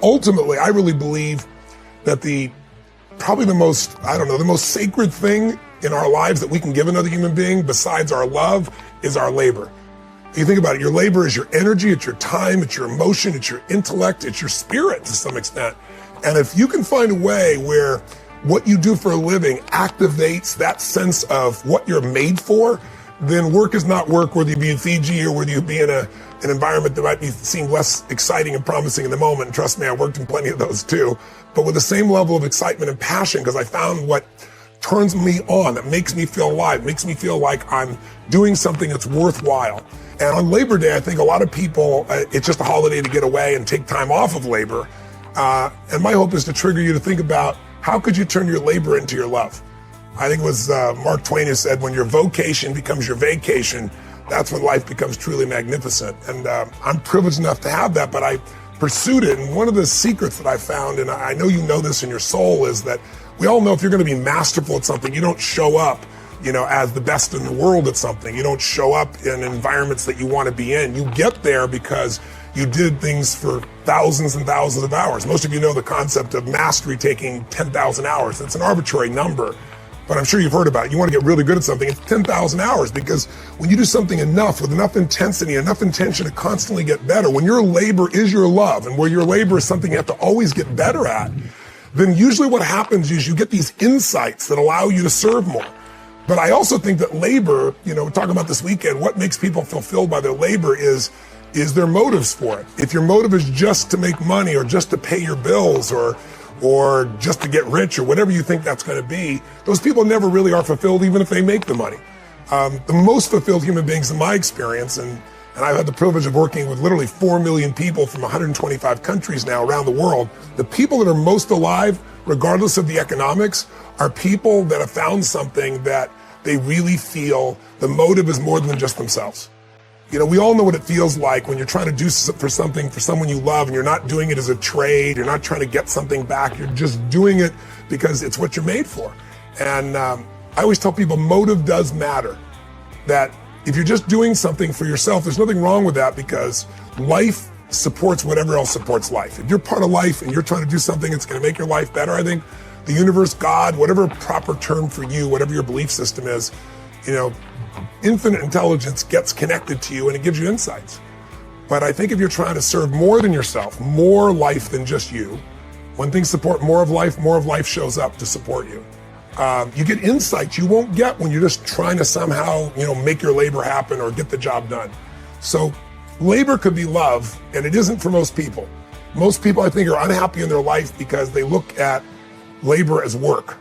ultimately, I really believe that probably the most sacred thing in our lives that we can give another human being besides our love is our labor. You think about it, your labor is your energy, it's your time, it's your emotion, it's your intellect, it's your spirit to some extent. And if you can find a way where what you do for a living activates that sense of what you're made for, then work is not work, whether you be in Fiji or whether you be in an environment that might seem less exciting and promising in the moment. And trust me, I worked in plenty of those too, but with the same level of excitement and passion, because I found what turns me on, that makes me feel alive, makes me feel like I'm doing something that's worthwhile. And on Labor Day, I think a lot of people, it's just a holiday to get away and take time off of labor. And my hope is to trigger you to think about how could you turn your labor into your love? I think it was Mark Twain who said, when your vocation becomes your vacation, that's when life becomes truly magnificent. And I'm privileged enough to have that, but I pursued it. And one of the secrets that I found, and I know you know this in your soul, is that we all know if you're going to be masterful at something, you don't show up, as the best in the world at something. You don't show up in environments that you want to be in. You get there because you did things for thousands and thousands of hours. Most of you know the concept of mastery taking 10,000 hours. It's an arbitrary number, but I'm sure you've heard about it. You want to get really good at something, it's 10,000 hours, because when you do something enough with enough intensity, enough intention to constantly get better, when your labor is your love and where your labor is something you have to always get better at, then usually what happens is you get these insights that allow you to serve more. But I also think that labor, we're talking about this weekend, what makes people fulfilled by their labor is their motives for it. If your motive is just to make money or just to pay your bills or just to get rich or whatever you think that's going to be, those people never really are fulfilled even if they make the money. The most fulfilled human beings in my experience, and I've had the privilege of working with literally 4 million people from 125 countries now around the world, the people that are most alive, regardless of the economics, are people that have found something that they really feel the motive is more than just themselves. We all know what it feels like when you're trying to do for something for someone you love and you're not doing it as a trade, you're not trying to get something back, you're just doing it because it's what you're made for. And I always tell people motive does matter. That if you're just doing something for yourself, there's nothing wrong with that because life supports whatever else supports life. If you're part of life and you're trying to do something that's going to make your life better, I think the universe, God, whatever proper term for you, whatever your belief system is, infinite intelligence gets connected to you and it gives you insights. But I think if you're trying to serve more than yourself, more life than just you, when things support more of life shows up to support you. You get insights you won't get when you're just trying to somehow, make your labor happen or get the job done. So labor could be love, and it isn't for most people. Most people, I think, are unhappy in their life because they look at labor as work.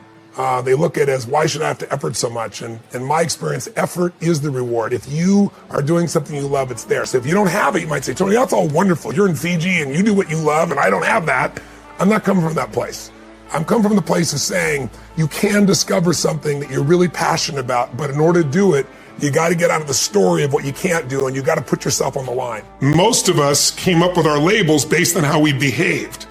They look at it as, why should I have to effort so much? And in my experience, effort is the reward. If you are doing something you love, it's there. So if you don't have it, you might say, Tony, that's all wonderful. You're in Fiji and you do what you love and I don't have that. I'm not coming from that place. I'm coming from the place of saying you can discover something that you're really passionate about, but in order to do it, you got to get out of the story of what you can't do and you got to put yourself on the line. Most of us came up with our labels based on how we behaved.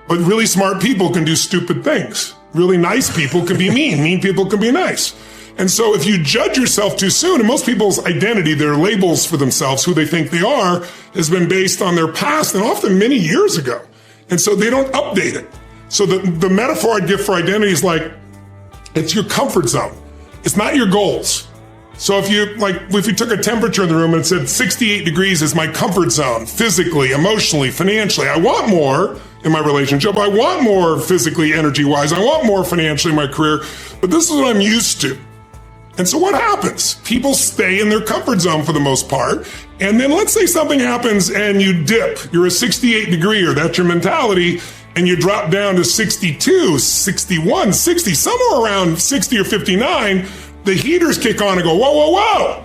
But really smart people can do stupid things. Really nice people can be mean. Mean people can be nice. And so if you judge yourself too soon, and most people's identity, their labels for themselves, who they think they are, has been based on their past and often many years ago. And so they don't update it. So the metaphor I'd give for identity is like, it's your comfort zone. It's not your goals. So if you took a temperature in the room and it said 68 degrees is my comfort zone, physically, emotionally, financially, I want more in my relationship. I want more physically, energy-wise. I want more financially in my career, but this is what I'm used to. And so what happens? People stay in their comfort zone for the most part. And then let's say something happens and you dip. You're a 68 degree, or that's your mentality, and you drop down to 62, 61, 60, somewhere around 60 or 59, the heaters kick on and go, whoa, whoa, whoa.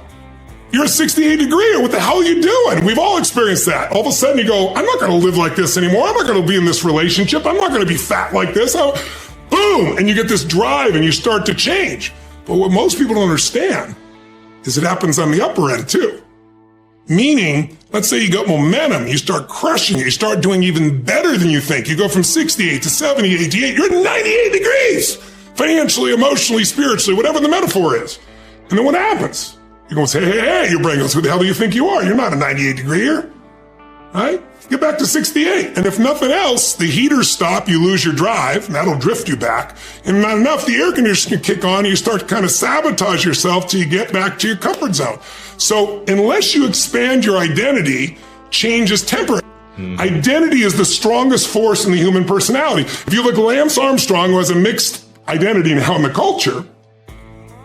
You're a 68 degree, what the hell are you doing? We've all experienced that. All of a sudden you go, I'm not going to live like this anymore. I'm not going to be in this relationship. I'm not going to be fat like this. Boom. And you get this drive and you start to change. But what most people don't understand is it happens on the upper end too. Meaning, let's say you got momentum, you start crushing it, you start doing even better than you think. You go from 68 to 70, 88, you're at 98 degrees. Financially, emotionally, spiritually, whatever the metaphor is. And then what happens? You're going to say, hey, your brain goes, who the hell do you think you are? You're not a 98 degree here, right? get back to 68. And if nothing else, the heaters stop, you lose your drive, and that'll drift you back. And not enough, the air conditioner can kick on, and you start to kind of sabotage yourself till you get back to your comfort zone. So unless you expand your identity, change is temporary. Identity is the strongest force in the human personality. If you look at Lance Armstrong, who has a mixed identity now in the culture,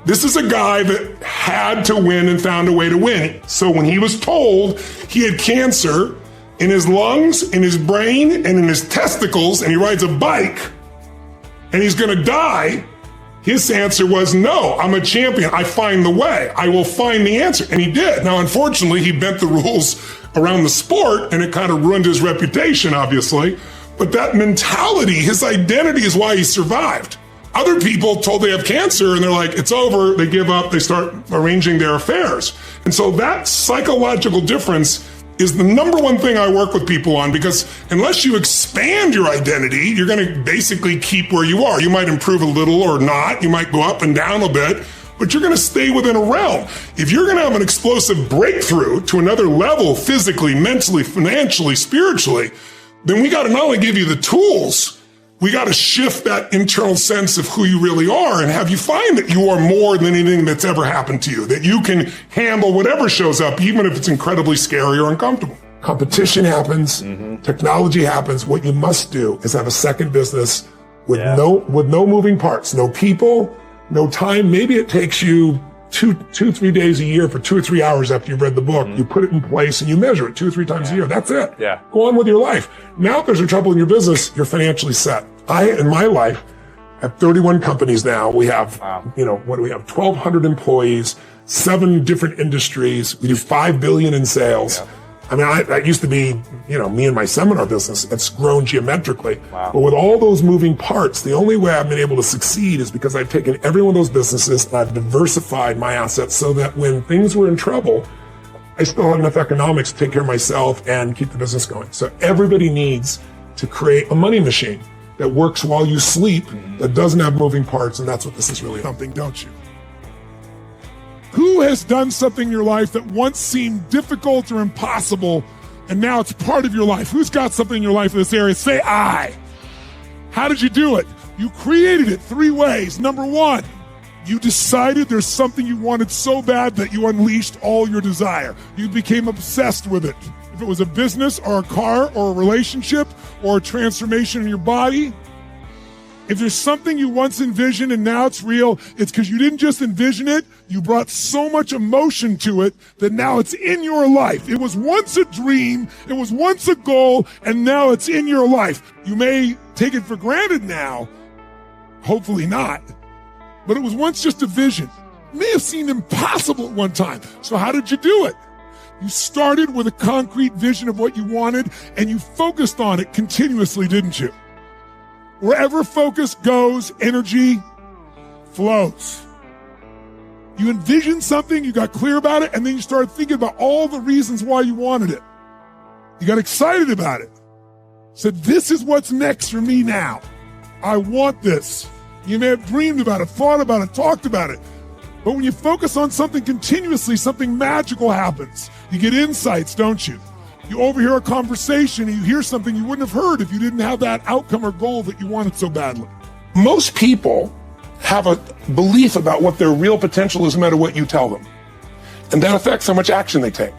this is a guy that had to win and found a way to win. So when he was told he had cancer in his lungs, in his brain, and in his testicles, and he rides a bike, and he's gonna die, his answer was, no, I'm a champion. I find the way. I will find the answer. And he did. Now, unfortunately, he bent the rules around the sport, and it kind of ruined his reputation, obviously. But that mentality, his identity is why he survived. Other people told they have cancer, and they're like, it's over. They give up. They start arranging their affairs. And so that psychological difference is the number one thing I work with people on, because unless you expand your identity, you're going to basically keep where you are. You might improve a little or not. You might go up and down a bit, but you're going to stay within a realm. If you're going to have an explosive breakthrough to another level, physically, mentally, financially, spiritually, then we got to not only give you the tools, we got to shift that internal sense of who you really are and have you find that you are more than anything that's ever happened to you, that you can handle whatever shows up, even if it's incredibly scary or uncomfortable. Competition happens, technology happens. What you must do is have a second business with no moving parts, no people, no time. Maybe it takes you 3 days a year for 2 or 3 hours after you've read the book. You put it in place and you measure it 2 or 3 times a year. That's it. Go on with your life. Now, if there's a trouble in your business, you're financially set. In my life, have 31 companies now. We have, what do we have? 1,200 employees, 7 different industries. We do $5 billion in sales. I mean, that used to be, me and my seminar business. It's grown geometrically. But with all those moving parts, the only way I've been able to succeed is because I've taken every one of those businesses and I've diversified my assets so that when things were in trouble, I still had enough economics to take care of myself and keep the business going. So everybody needs to create a money machine that works while you sleep, that doesn't have moving parts, and that's what this is really something, don't you? Who has done something in your life that once seemed difficult or impossible, and now it's part of your life? Who's got something in your life in this area? Say I. How did you do it? You created it 3 ways. Number 1, you decided there's something you wanted so bad that you unleashed all your desire. You became obsessed with it. If it was a business or a car or a relationship or a transformation in your body, if there's something you once envisioned and now it's real, it's because you didn't just envision it, you brought so much emotion to it that now it's in your life. It was once a dream, it was once a goal, and now it's in your life. You may take it for granted now, hopefully not, but it was once just a vision. It may have seemed impossible at one time. So how did you do it? You started with a concrete vision of what you wanted, and you focused on it continuously, didn't you? Wherever focus goes, energy flows. You envisioned something, you got clear about it, and then you started thinking about all the reasons why you wanted it. You got excited about it. Said, this is what's next for me now. I want this. You may have dreamed about it, thought about it, talked about it. But when you focus on something continuously, something magical happens. You get insights, don't you? You overhear a conversation and you hear something you wouldn't have heard if you didn't have that outcome or goal that you wanted so badly. Most people have a belief about what their real potential is no matter what you tell them. And that affects how much action they take.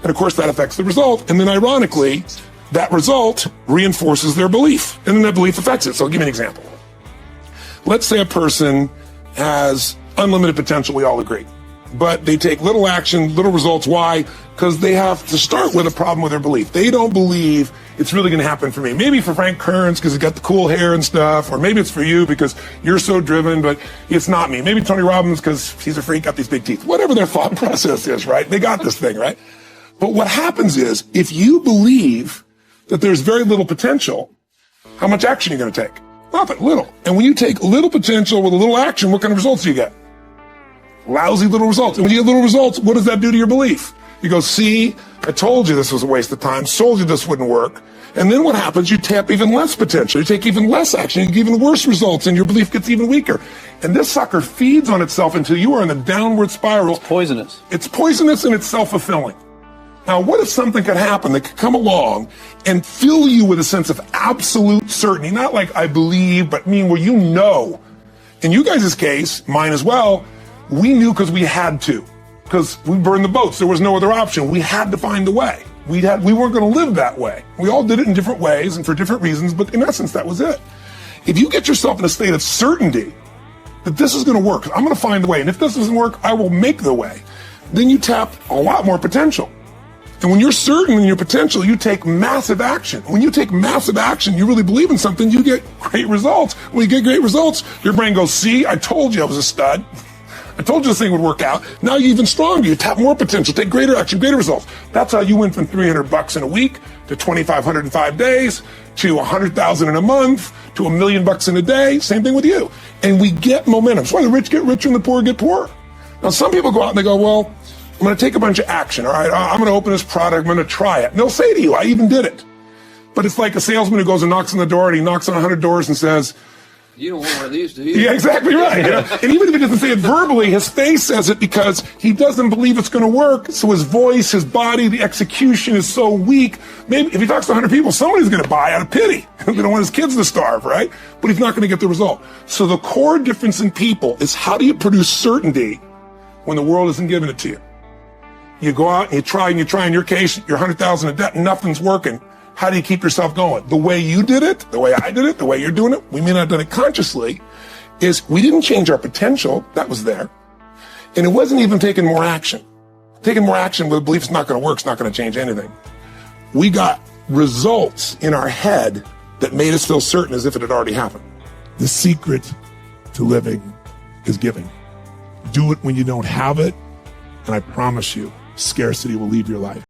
And of course that affects the result. And then ironically, that result reinforces their belief. And then that belief affects it. So I'll give you an example. Let's say a person has unlimited potential, we all agree. But they take little action, little results. Why? Because they have to start with a problem with their belief. They don't believe it's really going to happen for me. Maybe for Frank Kearns because he's got the cool hair and stuff, or maybe it's for you because you're so driven, but it's not me. Maybe Tony Robbins because he's a freak, got these big teeth. Whatever their thought process is, right? They got this thing, right? But what happens is, if you believe that there's very little potential, how much action are you going to take? Nothing, little. And when you take little potential with a little action, what kind of results do you get? Lousy little results. And when you get little results, what does that do to your belief? You go, see, I told you this was a waste of time, told you this wouldn't work. And then what happens? You tap even less potential. You take even less action. You get even worse results, and your belief gets even weaker. And this sucker feeds on itself until you are in the downward spiral. It's poisonous. It's poisonous and it's self-fulfilling. Now, what if something could happen that could come along and fill you with a sense of absolute certainty? Not like I believe, but mean where you know. In you guys' case, mine as well, we knew because we had to. Because we burned the boats. There was no other option. We had to find a way. We weren't going to live that way. We all did it in different ways and for different reasons, but in essence, that was it. If you get yourself in a state of certainty that this is going to work, I'm going to find a way, and if this doesn't work, I will make the way, then you tap a lot more potential. And when you're certain in your potential, you take massive action. When you take massive action, you really believe in something, you get great results. When you get great results, your brain goes, see, I told you I was a stud. I told you this thing would work out. Now you're even stronger. You tap more potential, take greater action, greater results. That's how you went from $300 in a week to $2,500 in 5 days to $100,000 in a month to $1 million in a day. Same thing with you. And we get momentum. That's why the rich get richer and the poor get poorer. Now, some people go out and they go, well, I'm going to take a bunch of action. All right, I'm going to open this product. I'm going to try it. And they'll say to you, I even did it. But it's like a salesman who goes and knocks on the door, and he knocks on 100 doors and says, you don't want one of these, do you? Yeah, exactly right. You know? And even if he doesn't say it verbally, his face says it because he doesn't believe it's going to work. So his voice, his body, the execution is so weak. Maybe if he talks to 100 people, somebody's going to buy out of pity. They don't want his kids to starve, right? But he's not going to get the result. So the core difference in people is how do you produce certainty when the world isn't giving it to you? You go out and you try. In your case, you're 100,000 in debt and nothing's working. How do you keep yourself going? The way you did it, the way I did it, the way you're doing it, we may not have done it consciously, is we didn't change our potential. That was there. And it wasn't even taking more action. Taking more action with a belief it's not going to work, it's not going to change anything. We got results in our head that made us feel certain as if it had already happened. The secret to living is giving. Do it when you don't have it, and I promise you, scarcity will leave your life.